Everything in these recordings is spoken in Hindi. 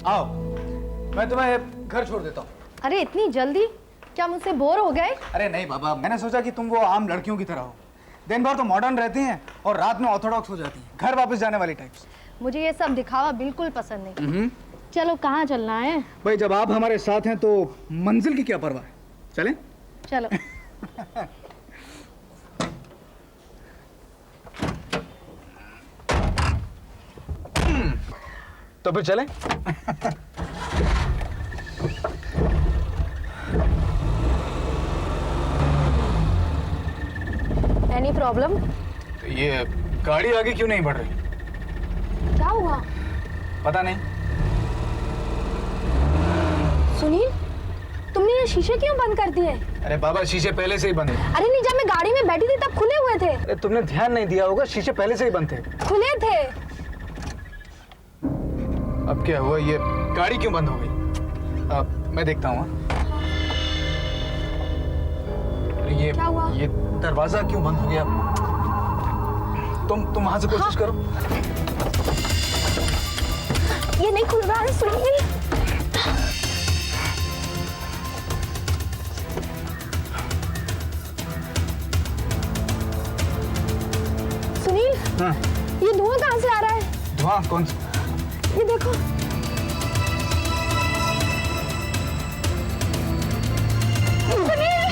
आओ, मैं तुम्हें घर छोड़ देता हूँ। अरे इतनी जल्दी? क्या मुझसे बोर हो गए? अरे नहीं बाबा, मैंने सोचा कि तुम वो आम लड़कियों की तरह हो, दिन भर तो मॉडर्न रहती हैं और रात में ऑर्थोडॉक्स हो जाती हैं, घर वापस जाने वाली टाइप्स। मुझे ये सब दिखावा बिल्कुल पसंद नहीं। चलो कहाँ चलना है? भाई जब आप हमारे साथ हैं तो मंजिल की क्या परवाह है, चलें? चलो। तो फिर चलें? Any problem? ये गाड़ी आगे क्यों नहीं बढ़ रही? क्या हुआ? पता नहीं। सुनील, तुमने ये शीशे क्यों बंद कर दिए? अरे बाबा, शीशे पहले से ही बंद है। अरे नहीं, जब मैं गाड़ी में बैठी थी तब खुले हुए थे। अरे तुमने ध्यान नहीं दिया होगा, शीशे पहले से ही बंद थे। खुले थे। अब क्या हुआ, ये गाड़ी क्यों बंद हो गई? मैं देखता हूँ। ये क्या हुआ? ये दरवाजा क्यों बंद हो गया? तुम वहां से कोशिश करो। ये नहीं खुल रहा है सुनील। सुनील, हाँ। ये धुआं कहाँ से आ रहा है? धुआं कौन सा? ये देखो। सुनील,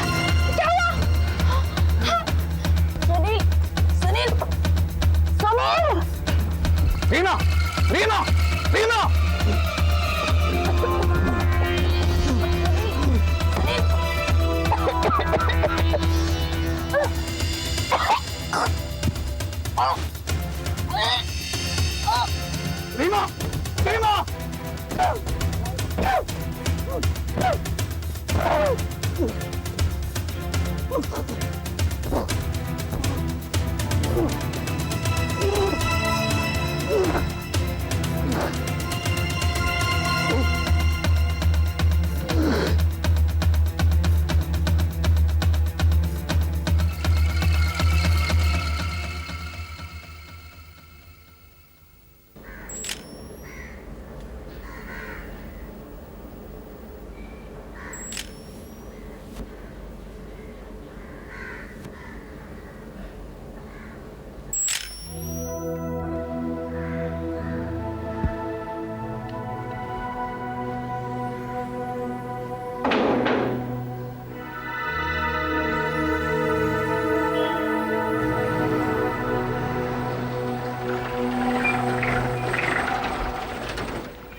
क्या हुआ? सुनील, सुनील, सुनील! रीना, रीना, रीना! रीना, रीना!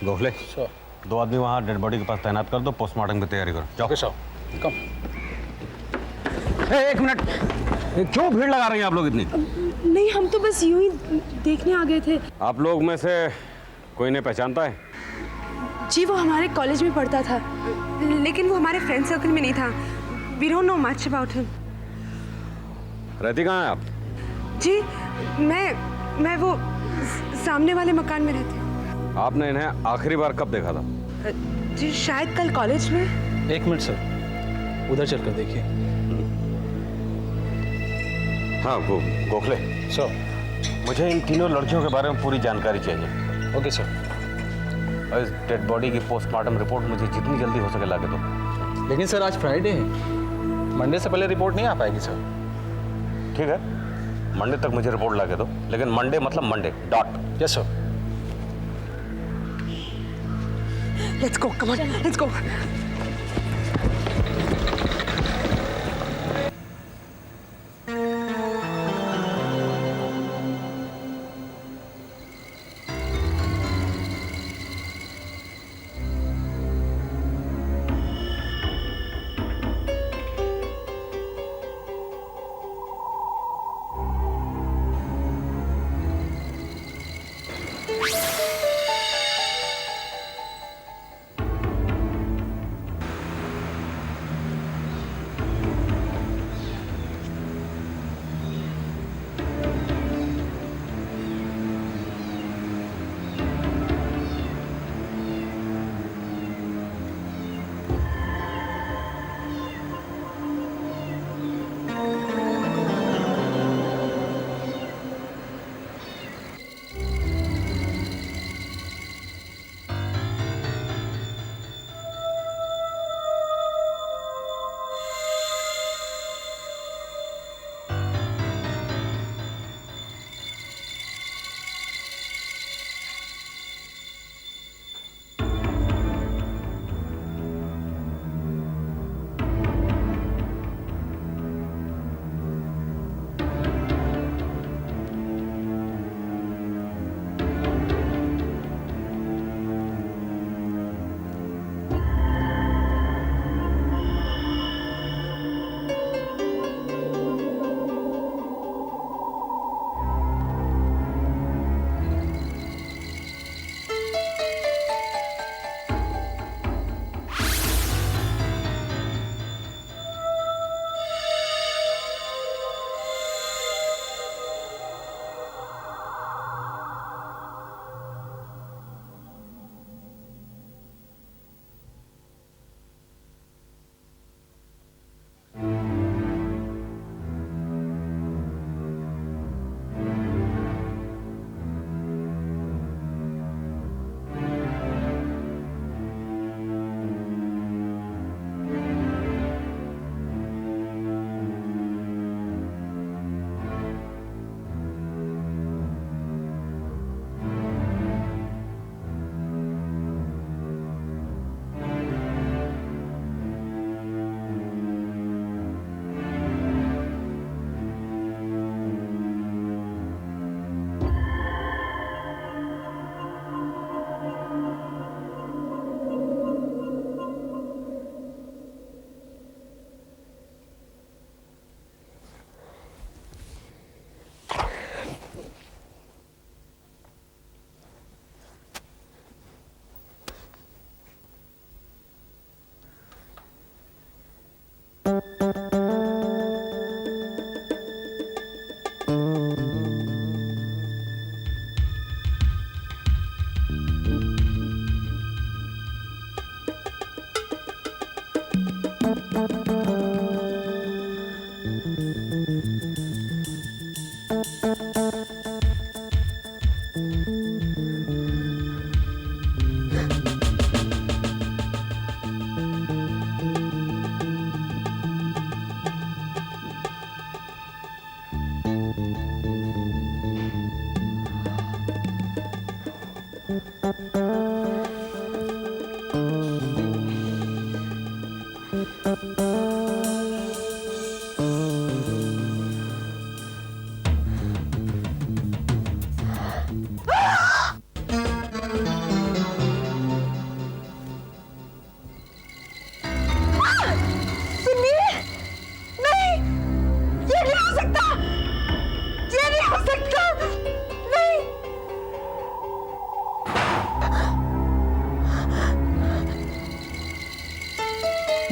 गोखले, दो आदमी वहाँ डेड बॉडी के पास तैनात कर दो, पोस्टमार्टम की तैयारी करो। जाओ। सर, कम। एक मिनट, ये क्यों भीड़ लगा रही हैं आप लोग इतनी? नहीं, हम तो बस यूं ही देखने आ गए थे। आप लोग में से कोई इन्हें पहचानता है? जी, वो हमारे कॉलेज में पढ़ता था, लेकिन वो हमारे फ्रेंड सर्कल में नहीं था। We don't know much about him. रहती कहाँ हैं आप? जी, मैं वो सामने वाले मकान में रहती हूँ। आपने इन्हें आखिरी बार कब देखा था? जी, शायद कल कॉलेज में। एक मिनट सर, उधर चलकर देखिए। हाँ, गोखले सर। मुझे इन तीनों लड़कियों के बारे में पूरी जानकारी चाहिए। Okay sir. और इस डेड बॉडी की पोस्टमार्टम रिपोर्ट मुझे जितनी जल्दी हो सके लाके दो। लेकिन सर आज फ्राइडे है, मंडे से पहले रिपोर्ट नहीं आ पाएगी सर। ठीक है, मंडे तक मुझे रिपोर्ट लाके दो, लेकिन मंडे मतलब Monday, dot. Yes sir. Let's go, come on, let's go.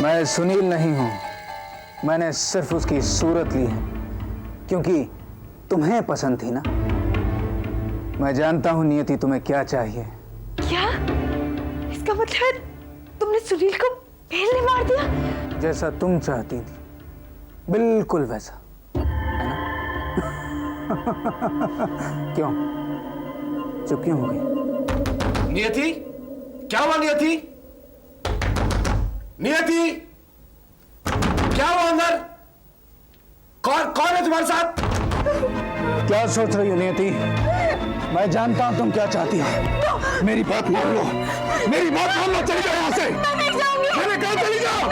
मैं सुनील नहीं हूं, मैंने सिर्फ उसकी सूरत ली है क्योंकि तुम्हें पसंद थी ना। मैं जानता हूं नियति तुम्हें क्या चाहिए। क्या? इसका मतलब तुमने सुनील को पहले मार दिया? जैसा तुम चाहती थी, बिल्कुल वैसा, है ना? क्यों चुप क्यों हो गई? नियति, क्या हुआ नियति? नियति, क्या हुआ अंदर? कौन है तुम्हारे साथ? क्या सोच रही हो नियति? मैं जानता हूं तुम क्या चाहती हो। मेरी बात मान लो, मेरी बात मान लो, चली जाओ यहां से। मैंने कहा चली जाओ।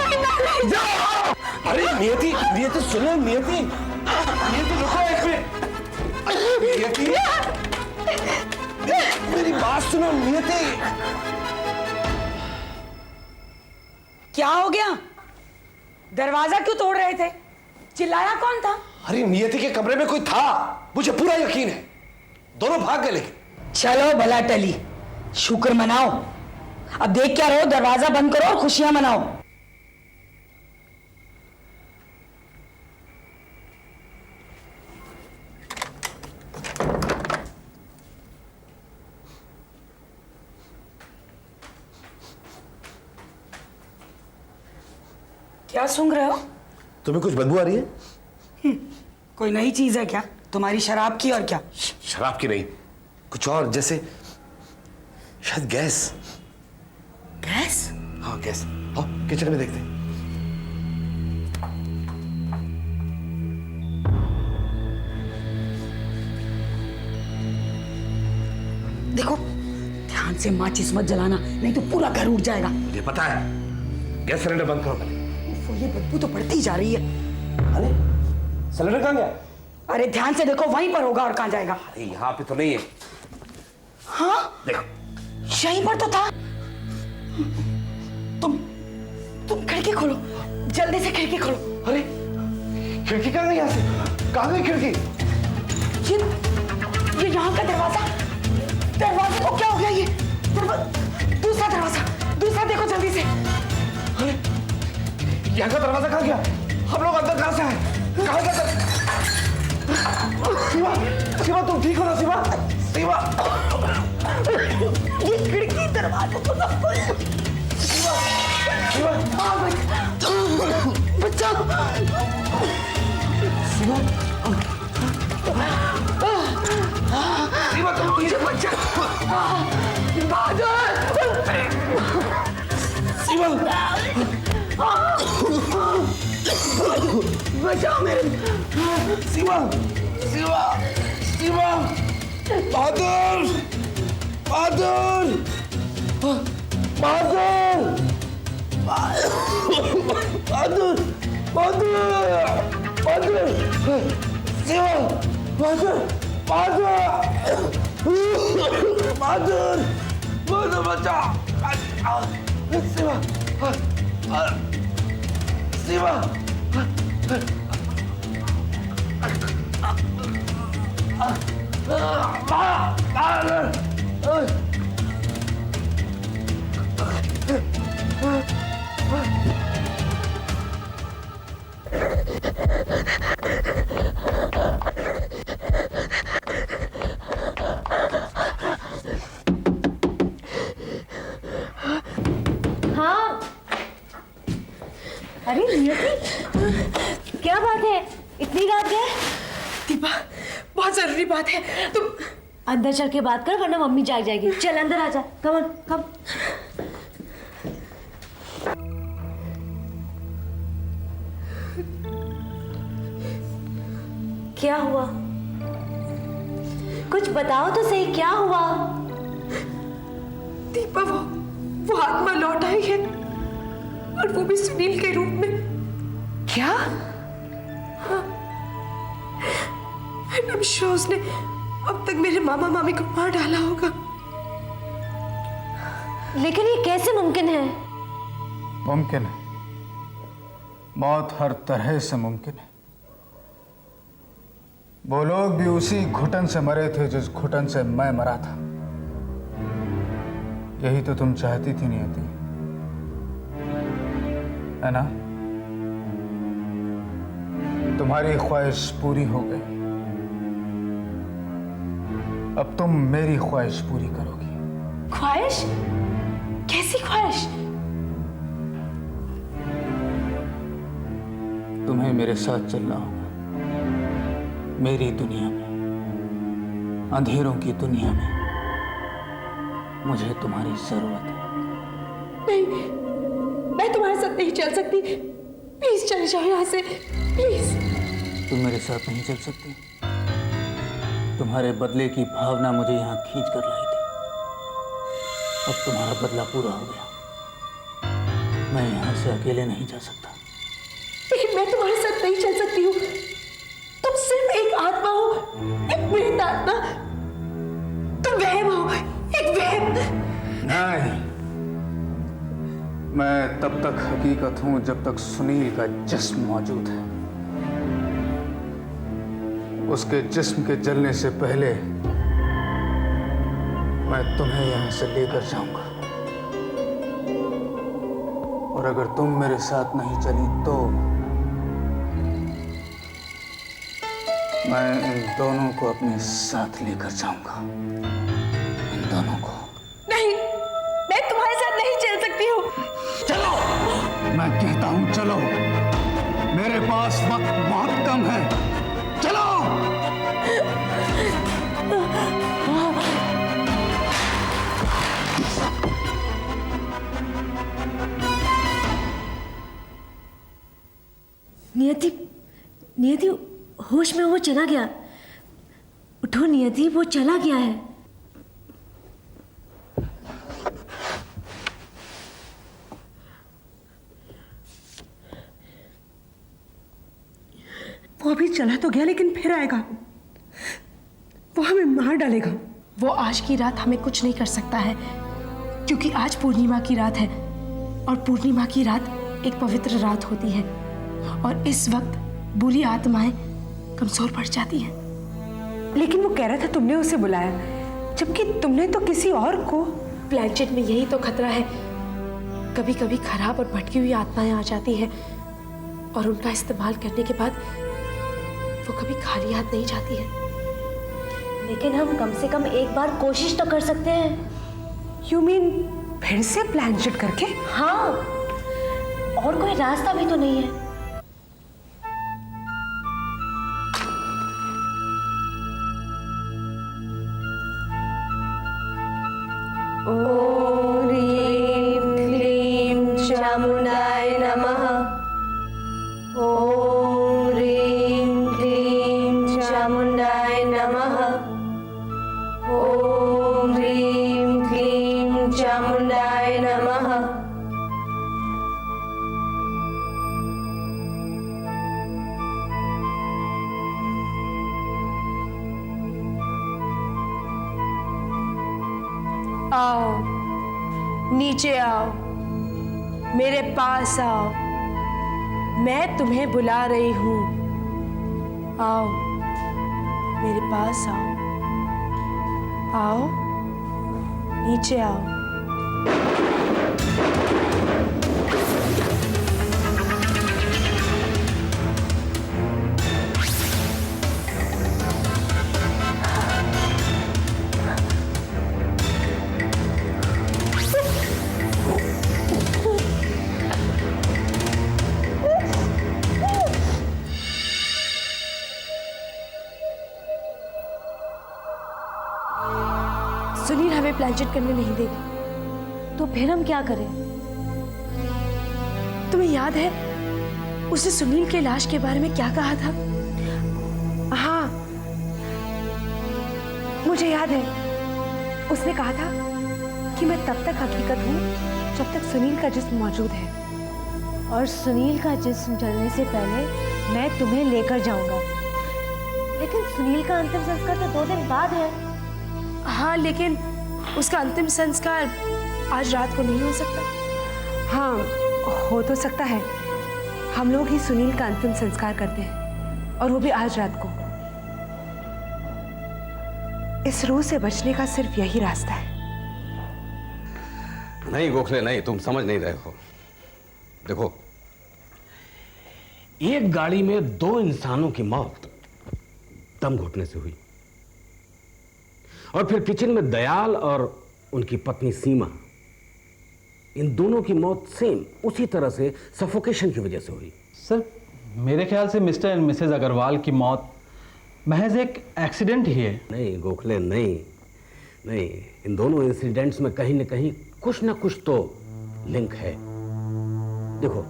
जाओ। अरे नियति, नियति सुनो, नियति, नियति रुको एक मिनट। नियति, मेरी बात सुनो नियति। क्या हो गया? दरवाजा क्यों तोड़ रहे थे? चिल्लाया कौन था? अरे नियति के कमरे में कोई था, मुझे पूरा यकीन है। दोनों भाग गए लेकिन। चलो भला टली, शुक्र मनाओ। अब देख क्या रहो, दरवाजा बंद करो और खुशियां मनाओ। क्या सूंघ रहे हो? तुम्हें कुछ बदबू आ रही है? कोई नई चीज है क्या? तुम्हारी शराब की और क्या? शराब की नहीं, कुछ और, जैसे शायद गैस। गैस? हाँ गैस। आओ किचन में देखते हैं। देखो ध्यान से माचिस मत जलाना, नहीं तो पूरा घर उड़ जाएगा। मुझे पता है, गैस सिलेंडर बंद करो पहले। वो ये बदबू तो बढ़ती जा रही है। अरे सिलेंडर कहाँ गया? अरे ध्यान से देखो, वहीं पर होगा और कहाँ जाएगा? अरे यहाँ पे तो नहीं है। हाँ देखो, यहीं पर तो था। तुम खिड़की खोलो, जल्दी से खिड़की खोलो। अरे खिड़की कहाँ गई? यहाँ से कहाँ गई खिड़की? ये यहाँ का दरवाजा, दरवाजे को क्या हो गया? ये दूसरा दरवाजा, दूसरा देखो जल्दी से। अरे यहाँ का दरवाजा कहाँ गया? हम लोग अंदर कहाँ से आए? कहाँ गया? शिवा, शिवा तुम ठीक हो ना? शिवा, शिवा, ये खिड़की दरवाजे को सब खोल। शिवा, शिवा, बच्चा, शिवा, शिवा तुम ठीक हो? बच्चा, शिवा, बचाओ मेरे। शिवा, शिवा, शिवा, बहादुर, बहादुर, बहादुर, बहादुर, बहादुर, शिवा, बहादुर, बहादुर, बहादुर, बहादुर बचा, शिवा, शिवा, हाँ अरे नियति, क्या बात है, इतनी रात गए? दीपा, बहुत जरूरी बात है, तुम अंदर चल के बात कर, वरना मम्मी जाग जाएगी। चल अंदर आ जा, कम ऑन कम। क्या हुआ? कुछ बताओ तो सही, क्या हुआ? दीपा, वो आत्मा लौट आई है, और वो भी सुनील के रूप में। क्या? I'm sure उसने अब तक मेरे मामा मामी को मार डाला होगा। लेकिन ये कैसे मुमकिन है? मुमकिन है, मौत हर तरह से मुमकिन है। वो लोग भी उसी घुटन से मरे थे जिस घुटन से मैं मरा था। यही तो तुम चाहती थी नियति, है ना? तुम्हारी ख्वाहिश पूरी हो गई, अब तुम मेरी ख्वाहिश पूरी करोगी। ख्वाहिश? कैसी ख्वाहिश? तुम्हें मेरे साथ चलना होगा, मेरी दुनिया में, अंधेरों की दुनिया में। मुझे तुम्हारी जरूरत है। नहीं, मैं तुम्हारे साथ नहीं चल सकती। प्लीज चले जाओ यहाँ से, प्लीज। तुम मेरे साथ नहीं चल सकती। तुम्हारे बदले की भावना मुझे यहाँ खींच कर लाई थी। अब तुम्हारा बदला पूरा हो गया, मैं यहाँ से अकेले नहीं जा सकता। लेकिन मैं तुम्हारे साथ नहीं चल सकती हूँ। तुम सिर्फ एक आत्मा हो, एक मृत आत्मा। तुम वहम हो, एक वहम। नहीं, मैं तब तक हकीकत हूं जब तक सुनील का जिस्म मौजूद है। उसके जिस्म के जलने से पहले मैं तुम्हें यहां से लेकर जाऊंगा, और अगर तुम मेरे साथ नहीं चली तो मैं इन दोनों को अपने साथ लेकर जाऊंगा। इन दोनों को। नहीं, मैं तुम्हारे साथ नहीं चल सकती हूँ। चलो, मैं कहता हूं चलो, मेरे पास वक्त बहुत कम है। चलो। नियति, नियति, होश में वो चला गया। उठो नियति, वो चला गया है। वो अभी चला तो गया, लेकिन फिर आएगा। वो हमें मार डालेगा। वो आज की रात हमें कुछ नहीं कर सकता है, क्योंकि आज पूर्णिमा की रात है, और पूर्णिमा की रात एक पवित्र रात होती है, और इस वक्त बुरी आत्माएं कमजोर पड़ जाती हैं। लेकिन वो कह रहा था तुमने उसे बुलाया, जबकि तुमने तो किसी और को। प्लैंचेट में यही तो खतरा है। कभी कभी खराब और भटकी हुई आत्माएं आ जाती हैं, और उनका इस्तेमाल करने के बाद वो कभी खाली हाथ नहीं जाती है। लेकिन हम कम से कम एक बार कोशिश तो कर सकते हैं। यू मीन फिर से प्लानचेट करके? हाँ, और कोई रास्ता भी तो नहीं है। ओम ह्रीं क्लीं चामुंडाय नमः। ओम ह्रीं क्लीं चामुंडाय नमः। ओम ह्रीं क्लीं चामुंडाय नमः। आओ, नीचे आओ, मेरे पास आओ, मैं तुम्हें बुला रही हूं। आओ, मेरे पास आओ, आओ, नीचे आओ। विजिट करने नहीं देगी। तो फिर हम क्या करें? तुम्हें याद है उसने सुनील के लाश के बारे में क्या कहा था? हाँ, मुझे याद है। उसने कहा था कि मैं तब तक हकीकत हूँ जब तक सुनील का जिस्म मौजूद है, और सुनील का जिस्म जलने से पहले मैं तुम्हें लेकर जाऊंगा। लेकिन सुनील का अंतिम संस्कार तो 2 दिन बाद है। हाँ, लेकिन उसका अंतिम संस्कार आज रात को नहीं हो सकता। हाँ, हो तो सकता है। हम लोग ही सुनील का अंतिम संस्कार करते हैं, और वो भी आज रात को। इस रूह से बचने का सिर्फ यही रास्ता है। नहीं गोखले नहीं, तुम समझ नहीं रहे हो। देखो, एक गाड़ी में 2 इंसानों की मौत दम घुटने से हुई, और फिर किचन में दयाल और उनकी पत्नी सीमा, इन दोनों की मौत सेम उसी तरह से सफोकेशन की वजह से हुई। सर, मेरे ख्याल से मिस्टर एंड मिसेज अग्रवाल की मौत महज एक एक्सीडेंट ही है। नहीं गोखले, नहीं नहीं, इन दोनों इंसिडेंट्स में कहीं न कहीं कुछ ना कुछ तो लिंक है। देखो,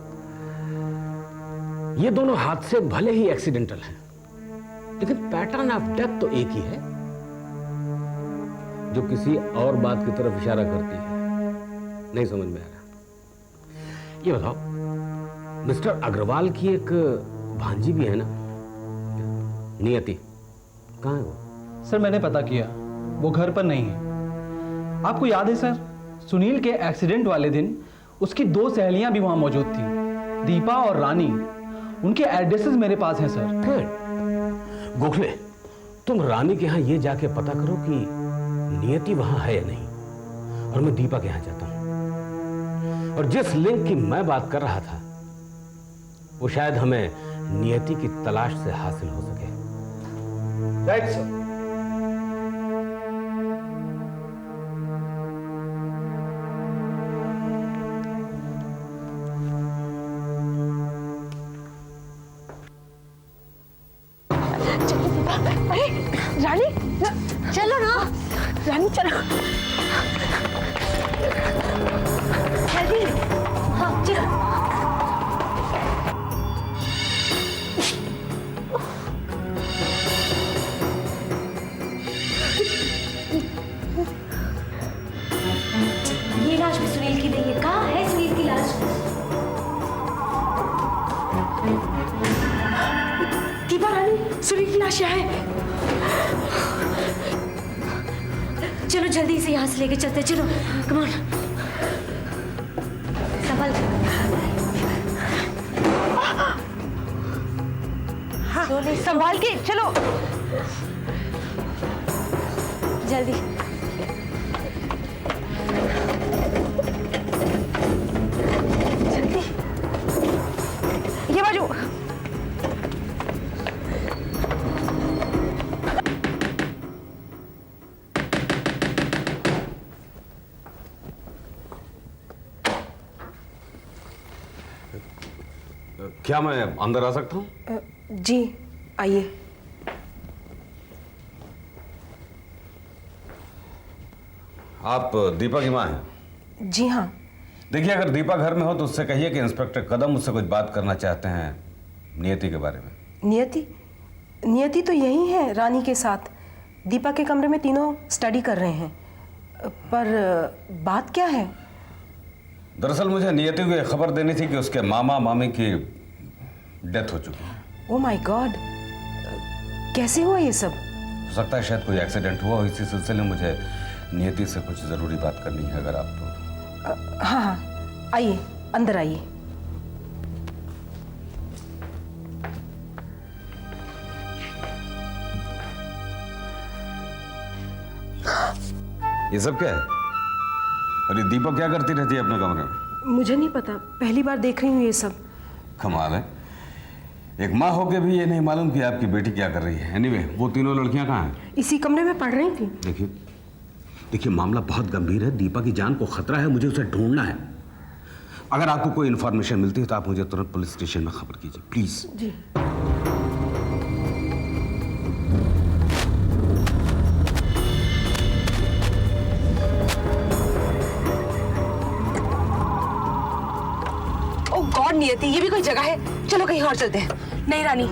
ये दोनों हादसे भले ही एक्सीडेंटल हैं, लेकिन पैटर्न ऑफ डेथ तो एक ही है, जो किसी और बात की तरफ इशारा करती है। नहीं समझ में आ रहा। ये बताओ, मिस्टर अग्रवाल की एक भांजी भी है ना, नियति, कहाँ है वो? सर, मैंने पता किया, वो घर पर नहीं है। आपको याद है सर, सुनील के एक्सीडेंट वाले दिन उसकी 2 सहेलियां भी वहां मौजूद थी, दीपा और रानी। उनके एड्रेसेस मेरे पास हैं सर। फिर गोखले, तुम रानी के यहाँ ये जाके पता करो कि नियति वहां है या नहीं, और मैं दीपा के यहाँ जाता हूं। और जिस लिंक की मैं बात कर रहा था, वो शायद हमें नियति की तलाश से हासिल हो सके। Right sir. अरे रानी, चलो ना, रानी चलो जल्दी। हाँ, चलो। ये लाश भी सुनील की नहीं है। कहाँ है सुनील की लाश? दीपा, रानी, सुनील की लाश यहाँ है। चलो जल्दी से यहाँ से लेके चलते। चलो, कम ऑन, संभल। हाँ, संभाल के चलो, जल्दी। जल्दी, ये बाजू। क्या मैं अंदर आ सकता हूँ? जी आइए। आप दीपा की माँ हैं? जी हाँ। देखिए, अगर दीपा घर में हो तो उससे कहिए कि इंस्पेक्टर कदम मुझसे कुछ बात करना चाहते हैं नियति के बारे में। नियति? नियति तो यही है रानी के साथ। दीपा के कमरे में तीनों स्टडी कर रहे हैं। पर बात क्या है? दरअसल मुझे नियति को यह खबर देनी थी कि उसके मामा मामी की डेथ हो चुकी है। ओह माय गॉड, कैसे हुआ ये सब? हो सकता है शायद कोई एक्सीडेंट हुआ हो। इसी सिलसिले में मुझे नियति से कुछ ज़रूरी बात करनी है, अगर आप तो। हाँ हाँ, आइए, अंदर आइए। ये सब क्या है? और ये दीपक क्या करती रहती है अपने कमरे में? मुझे नहीं पता, पहली बार देख रही हूँ ये सब। कमाल है, एक माँ होके भी ये नहीं मालूम कि आपकी बेटी क्या कर रही है। एनीवे, वो तीनों लड़कियां कहाँ हैं? इसी कमरे में पढ़ रही थी। देखिए, मामला बहुत गंभीर है। दीपा की जान को खतरा है, मुझे उसे ढूंढना है। अगर आपको कोई इन्फॉर्मेशन मिलती है तो आप मुझे तुरंत पुलिस स्टेशन में खबर कीजिए, प्लीज। जी। गॉड नियति, ये भी कोई जगह है? चलो कहीं और चलते हैं। नहीं रानी,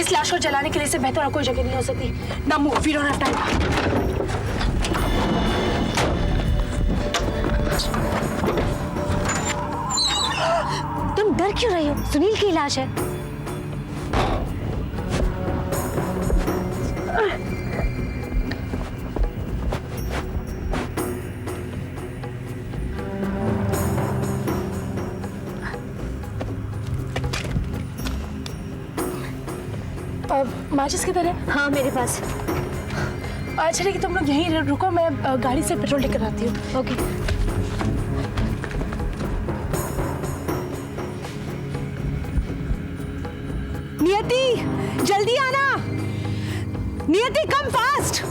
इस लाश को जलाने के लिए से बेहतर और कोई जगह नहीं हो सकती। ना move, we don't have time. तुम डर क्यों रही हो? सुनील की लाश है। माचिस किधर है? हाँ मेरे पास। अच्छा ठीक है, तुम लोग यहीं रुको, मैं गाड़ी से पेट्रोल लेकर आती हूँ। ओके। नियति जल्दी आना, नियति कम फास्ट।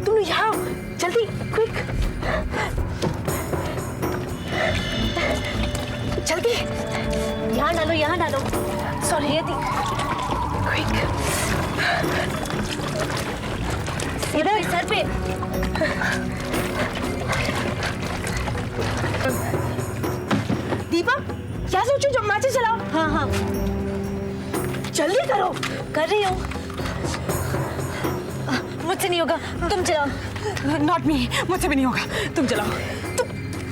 तुम लोग यहाँ आओ, जल्दी, क्विक, जल्दी। यहाँ डालो, यहाँ डालो। सॉरी नियति, क्विक। इधर सर पे। दीपा क्या सोचो, जब माचिस चलाओ। हाँ हाँ जल्दी करो। कर रही हूँ। मुझसे नहीं होगा, तुम चलाओ। नॉट मी, मुझसे भी नहीं होगा, तुम चलाओ। तुम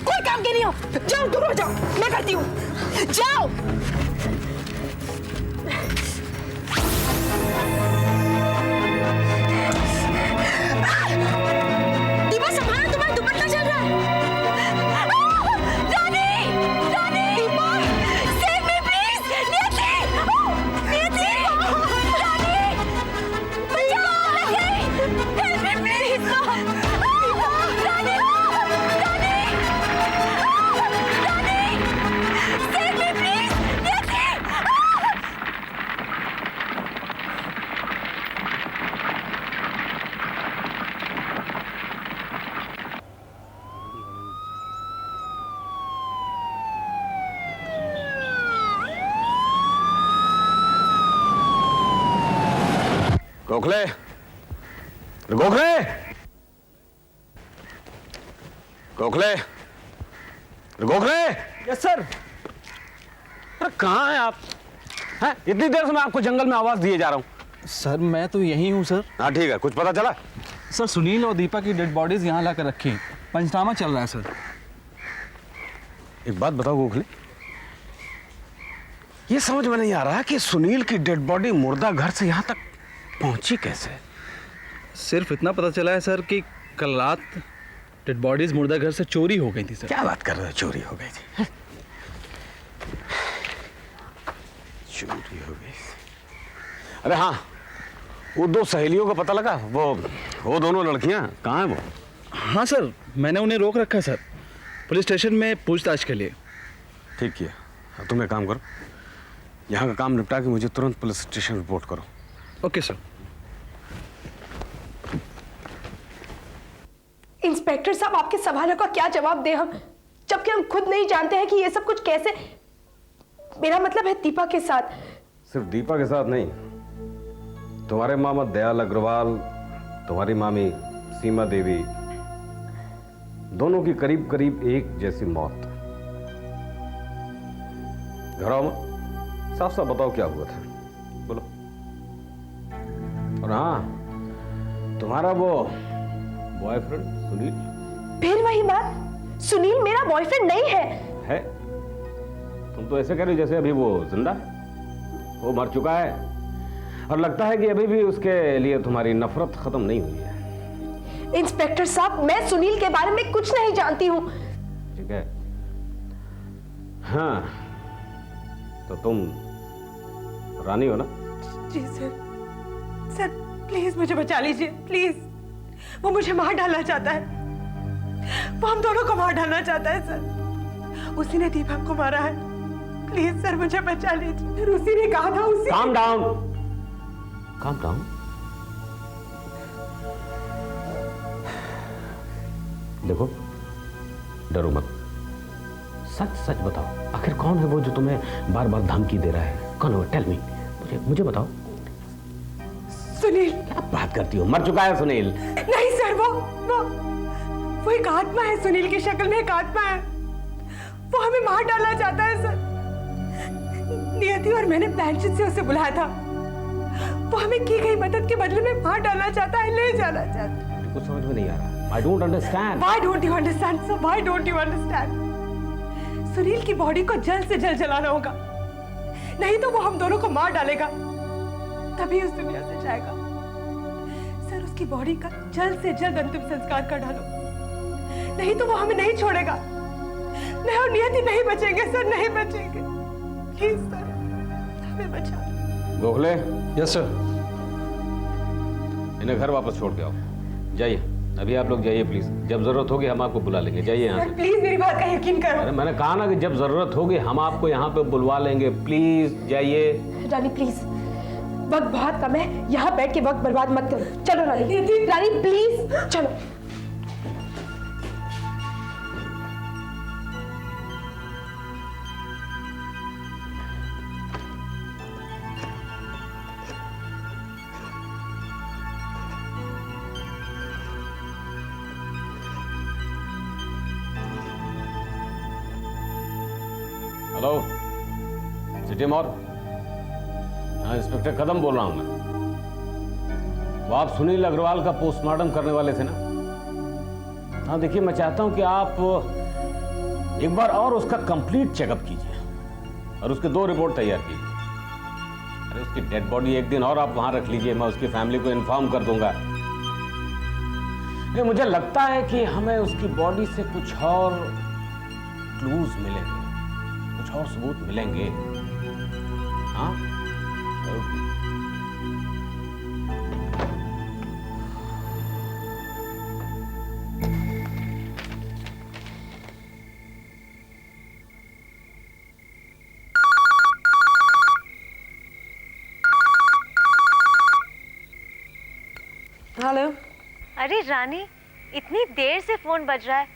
कोई काम के नहीं हो, जाओ दूर हो जाओ, मैं करती हूँ, जाओ। दीपा संभालो, तुम्हारा दुपट्टा चल रहा है। रानी, रानी, दीपा, save me please, नियति, नियति, रानी, बचाओ, help me please, Rani, Rani, Rani, save me please, Niyati. Gokhale, Gokhale, Gokhale, Gokhale. Yes sir. अरे कहाँ हैं आप? हैं? इतनी देर से मैं आपको जंगल में आवाज दिए जा रहा हूँ। सर मैं तो यही हूँ सर। हाँ ठीक है, कुछ पता चला? सर सुनील और दीपा की डेड बॉडीज यहाँ लाकर रखी, पंचनामा चल रहा है सर। एक बात बताओ गोखले, ये समझ में नहीं आ रहा कि सुनील की डेड बॉडी मुर्दा घर से यहाँ तक पहुंची कैसे? सिर्फ इतना पता चला है सर कि कल रात डेड बॉडीज मुर्दा घर से चोरी हो गई थी सर। क्या बात कर रहे हो, चोरी हो गई थी? चोरी हो गई। अरे हाँ, वो दो सहेलियों का पता लगा? वो दोनों लड़कियां कहाँ हैं वो? हाँ सर, मैंने उन्हें रोक रखा है सर, पुलिस स्टेशन में पूछताछ के लिए। ठीक किया। अब तुम एक काम करो, यहाँ का काम निपटा के मुझे तुरंत पुलिस स्टेशन रिपोर्ट करो। Okay sir. इंस्पेक्टर साहब, आपके सवालों का क्या जवाब दें हम, जबकि हम खुद नहीं जानते हैं कि ये सब कुछ कैसे। मेरा मतलब है दीपा के साथ। सिर्फ दीपा के साथ नहीं, तुम्हारे मामा दयाल अग्रवाल, तुम्हारी मामी सीमा देवी, दोनों की करीब करीब एक जैसी मौत। घर आओ, साफ साफ बताओ क्या हुआ था, बोलो। और हाँ, तुम्हारा वो बॉयफ्रेंड सुनील। फिर वही बात, सुनील मेरा बॉयफ्रेंड नहीं है। तुम तो ऐसे कह रहे हो जैसे अभी वो जिंदा है। वो मर चुका है और लगता है कि अभी भी उसके लिए तुम्हारी नफरत खत्म नहीं हुई है। इंस्पेक्टर साहब, मैं सुनील के बारे में कुछ नहीं जानती हूँ। ठीक है। हाँ, तो तुम रानी हो ना? जी सर। सर प्लीज मुझे बचा लीजिए, प्लीज। वो मुझे मार डालना चाहता है, वो हम दोनों को मार डालना चाहता है सर। उसी ने दीपा को मारा है, प्लीज सर मुझे बचा लीजिए। फिर उसी ने कहा था, उसी। Calm down, calm down। देखो, डरो मत, सच सच बताओ, आखिर कौन है वो जो तुम्हें बार बार धमकी दे रहा है? कौन है वो? टेल मी, मुझे बताओ। सुनील। क्या बात करती हो? मर चुका है सुनील। नहीं सर, वो एक आत्मा है, सुनील की शक्ल में एक आत्मा है। वो हमें मार डालना चाहता है सर। नियति और मैंने प्लानचिट से उसे बुलाया था। वो हमें की गई मदद के बदले में मार डालना चाहता है, ले जाना चाहता है। कुछ समझ में नहीं आ रहा। I don't understand. Why don't you understand, sir? Why don't you understand? Sunil की बॉडी को जल्द से जल्द जलाना होगा, नहीं तो वो हम दोनों को मार डालेगा, तभी उस दुनिया से जाएगा। सर, उसकी बॉडी का जल्द से जल्द अंतिम संस्कार कर डालो, नहीं तो वो हमें नहीं छोड़ेगा। मैं और नियति नहीं बचेंगे सर, नहीं बचेंगे। प्लीज सर, हमें बचा। गोखले। Yes sir. इन्हें घर वापस छोड़ के आओ। जाइए, अभी आप लोग जाइए प्लीज। जब जरूरत होगी हम आपको बुला लेंगे। जाइए यहाँ से। प्लीज मेरी बात का यकीन करो। अरे मैंने कहा ना कि जब जरूरत होगी हम आपको यहाँ पे बुलवा लेंगे। प्लीज जाइए। रानी प्लीज, वक्त बहुत कम है, यहाँ बैठ के वक्त बर्बाद मत करो। चलो रानी, रानी प्लीज चलो। Hello, city mall. हाँ, इंस्पेक्टर कदम बोल रहा हूं मैं। वो आप सुनील अग्रवाल का पोस्टमार्टम करने वाले थे ना? हाँ, देखिए मैं चाहता हूं कि आप एक बार और उसका कंप्लीट चेकअप कीजिए और उसके 2 रिपोर्ट तैयार कीजिए। अरे उसकी डेड बॉडी एक दिन और आप वहां रख लीजिए, मैं उसकी फैमिली को इन्फॉर्म कर दूंगा। मुझे लगता है कि हमें उसकी बॉडी से कुछ और क्लूज मिलेंगे, कुछ और सबूत मिलेंगे। हाँ, हेलो। अरे रानी, इतनी देर से फोन बज रहा है,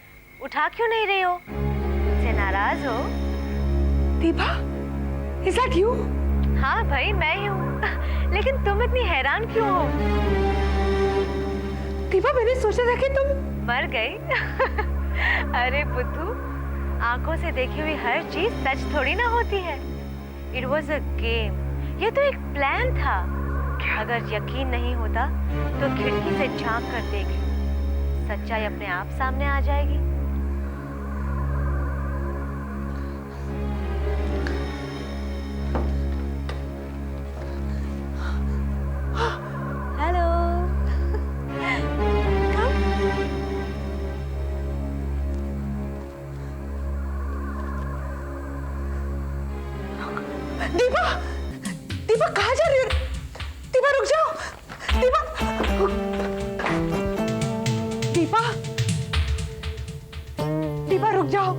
उठा क्यों नहीं रही हो? मुझसे नाराज हो? Deepa, is that you? हाँ भाई, मैं ही हूँ। लेकिन तुम इतनी हैरान क्यों हो? दीपा, मैंने सोचा था कि तुम मर गई। अरे बुद्धू, आंखों से देखी हुई हर चीज सच थोड़ी ना होती है। It was a game. ये तो एक प्लान था। अगर यकीन नहीं होता तो खिड़की से झांक कर देख लो, सच्चाई अपने आप सामने आ जाएगी। हेलो। दीपा, दीपा कहाँ जा रही हो? दीपा रुक जाओ। दीपा, दीपा, दीपा रुक जाओ।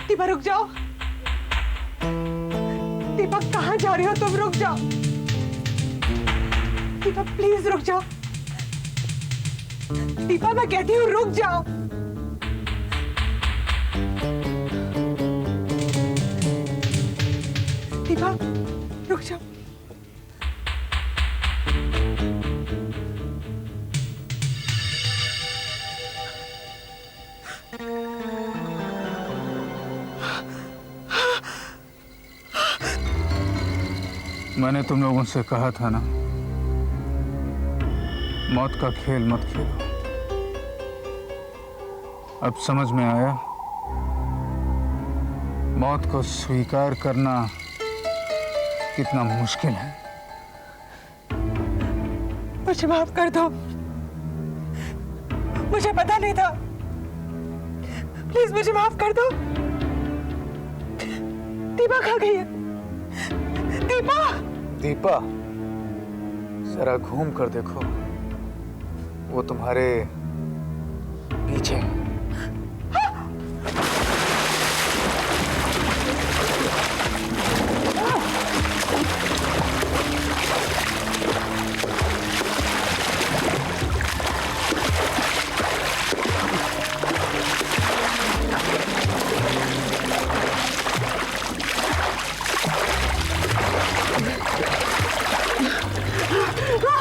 दीपा रुक जाओ। दीपा कहाँ जा रही हो तुम? रुक जाओ। दीपा प्लीज रुक जाओ। दीपा मैं कहती हूँ रुक जाओ। दीपा रुक जाओ। मैंने तुम लोगों से कहा था ना, मौत का खेल मत खेलो। अब समझ में आया, मौत को स्वीकार करना कितना मुश्किल है। मुझे माफ कर दो, मुझे पता नहीं था। प्लीज मुझे माफ कर दो। दीपा कहाँ गई है? दीपा! दीपा, जरा घूम कर देखो, वो तुम्हारे पीछे है। रुक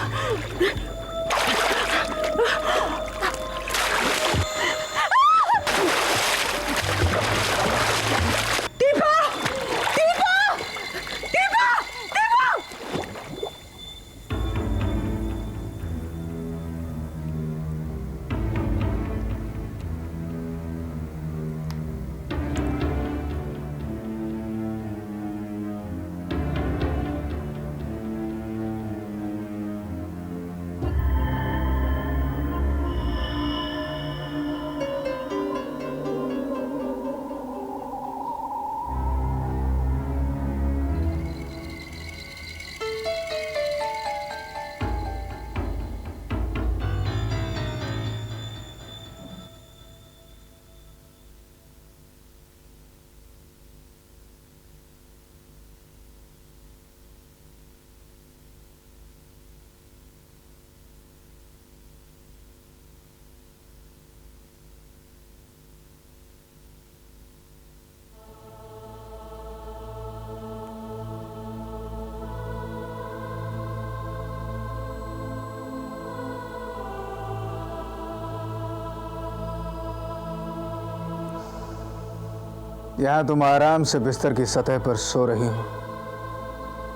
यहाँ तुम आराम से बिस्तर की सतह पर सो रही हो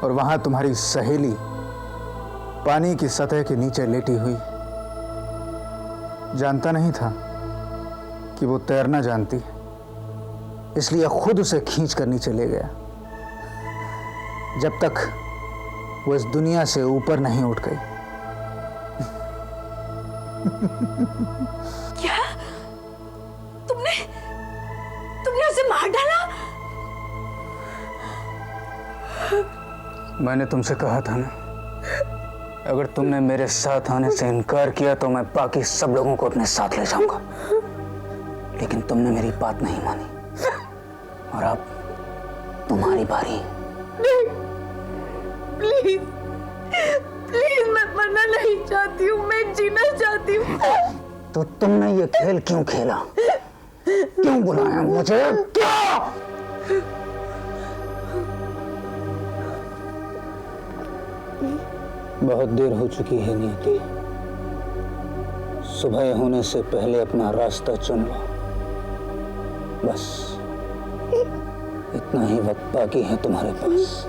और वहां तुम्हारी सहेली पानी की सतह के नीचे लेटी हुई। जानता नहीं था कि वो तैरना जानती है, इसलिए खुद उसे खींच कर नीचे ले गया जब तक वो इस दुनिया से ऊपर नहीं उठ गई। क्या तुमने तुमने उसे मार डाला? मैंने तुमसे कहा था ना, अगर तुमने मेरे साथ आने से इनकार किया तो मैं बाकी सब लोगों को अपने साथ ले जाऊंगा, लेकिन तुमने मेरी बात नहीं मानी और अब तुम्हारी बारी। प्लीज प्लीज, मैं मरना नहीं चाहती हूँ, मैं जीना चाहती हूँ। तो तुमने ये खेल क्यों खेला? क्यों बुलाया मुझे? क्या? बहुत देर हो चुकी है नियति, सुबह होने से पहले अपना रास्ता चुन लो। बस इतना ही वक्त बाकी है तुम्हारे पास।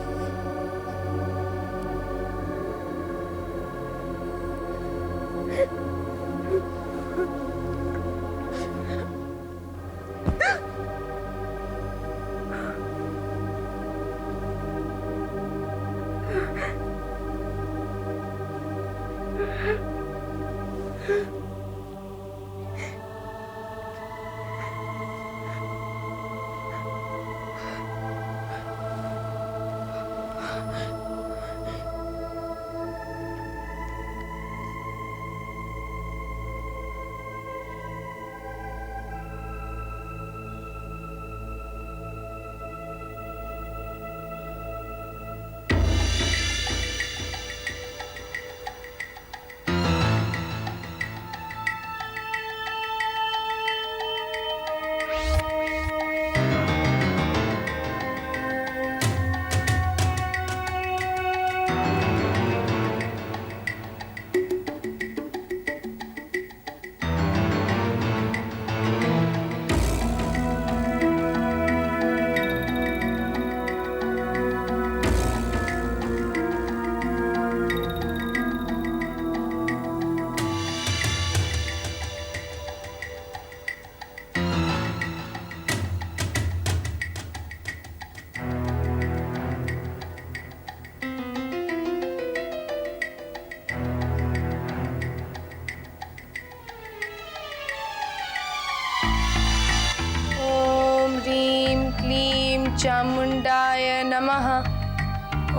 चामुंडाय नमः।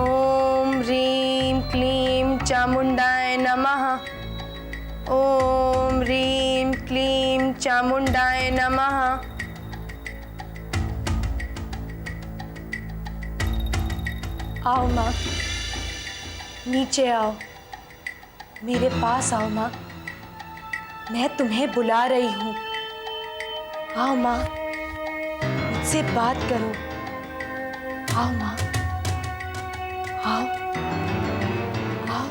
ओम ह्रीं क्लीं चामुंडाय नमः। ओम ह्रीं क्लीं चामुंडाय नमः। आओ माँ, नीचे आओ, मेरे पास आओ माँ, मैं तुम्हें बुला रही हूँ। आओ माँ, मुझसे बात करो। आओ माँ, आओ आओ।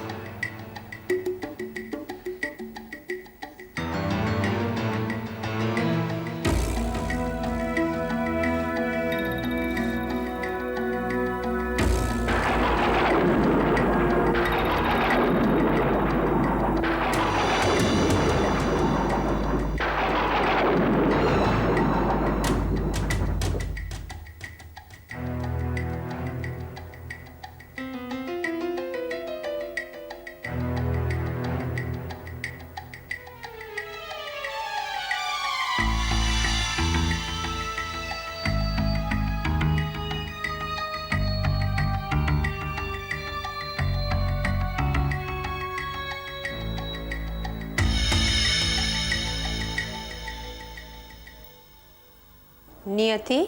नियति,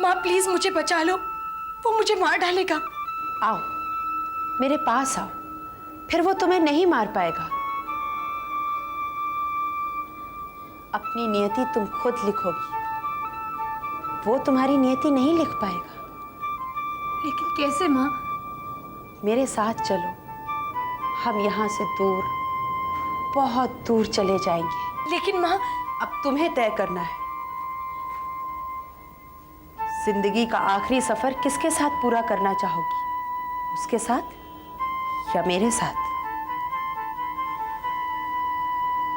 माँ प्लीज मुझे बचा लो, वो मुझे मार डालेगा। आओ मेरे पास आओ, फिर वो तुम्हें नहीं मार पाएगा। अपनी नियति तुम खुद लिखोगी, वो तुम्हारी नियति नहीं लिख पाएगा। लेकिन कैसे माँ? मेरे साथ चलो, हम यहाँ से दूर बहुत दूर चले जाएंगे। लेकिन माँ, अब तुम्हें तय करना है, जिंदगी का आखिरी सफर किसके साथ पूरा करना चाहोगी, उसके साथ या मेरे साथ?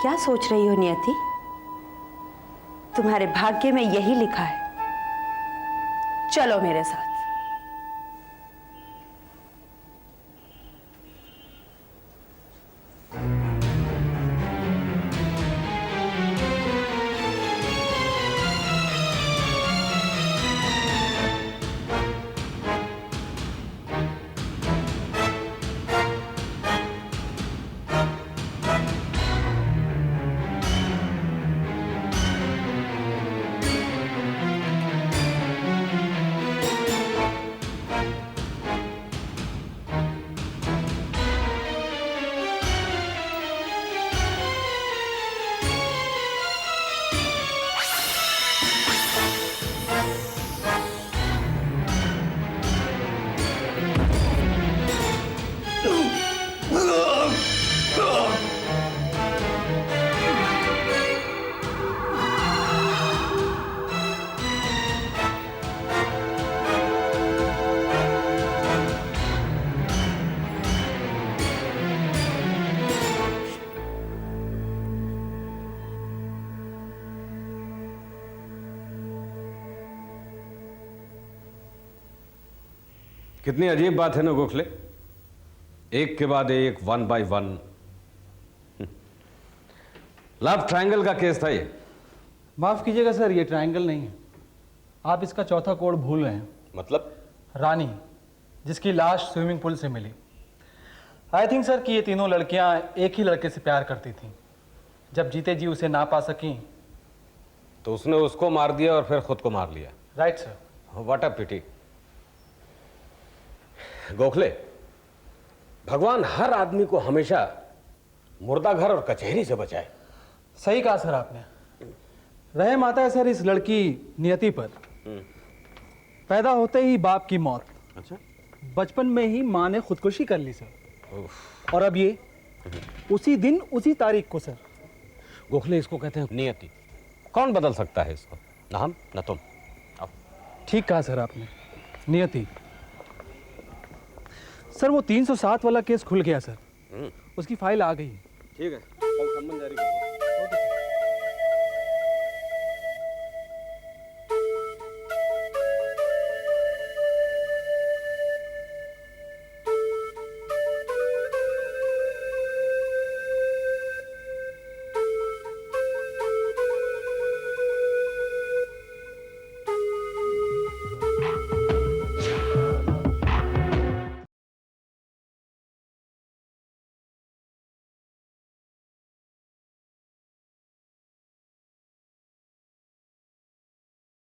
क्या सोच रही हो नियति? तुम्हारे भाग्य में यही लिखा है, चलो मेरे साथ। कितनी अजीब बात है ना गोखले, एक के बाद एक, 1 by 1 लव ट्रायंगल का केस था ये। माफ कीजिएगा सर, ये ट्रायंगल नहीं है, आप इसका चौथा कोड भूल गए हैं। मतलब? रानी, जिसकी लाश स्विमिंग पूल से मिली। आई थिंक सर कि ये तीनों लड़कियां एक ही लड़के से प्यार करती थीं। जब जीते जी उसे ना पा सकी तो उसने उसको मार दिया और फिर खुद को मार लिया। Right sir. व्हाट अ पिटी। गोखले, भगवान हर आदमी को हमेशा मुर्दा घर और कचहरी से बचाए। सही कहा सर आपने। रहम आता है सर इस लड़की नियति पर। पैदा होते ही बाप की मौत। अच्छा। बचपन में ही माँ ने खुदकुशी कर ली सर। और अब ये उसी दिन उसी तारीख को सर। गोखले, इसको कहते हैं नियति। कौन बदल सकता है इसको? ना हम ना तुम। अब ठीक कहा सर आपने, नियति। सर वो 307 वाला केस खुल गया सर, उसकी फाइल आ गई। ठीक है, कल सम्मन जारी करो।